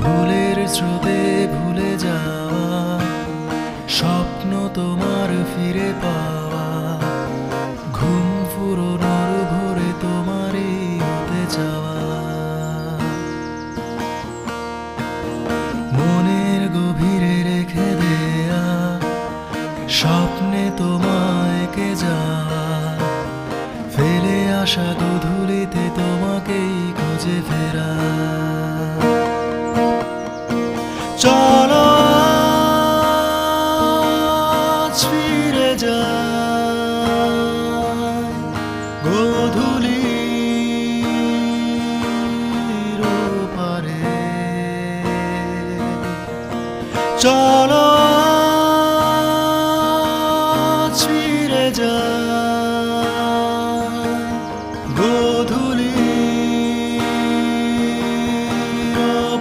ভুলের স্রোতে ভুলে যাওয়া, স্বপ্ন তোমার ফিরে পাওয়া, ঘুম ফুরোনোর ভোরে তোমারই হতে চাওয়া। মনের গভীরে রেখে দেয়া স্বপ্নে তোমায় কে যাওয়া, ফেলে আসা গধূলিতে তোমাকেই খুঁজে ফেরা। চলো আজ ফিরে যাই গধূলির ওপারে। চলো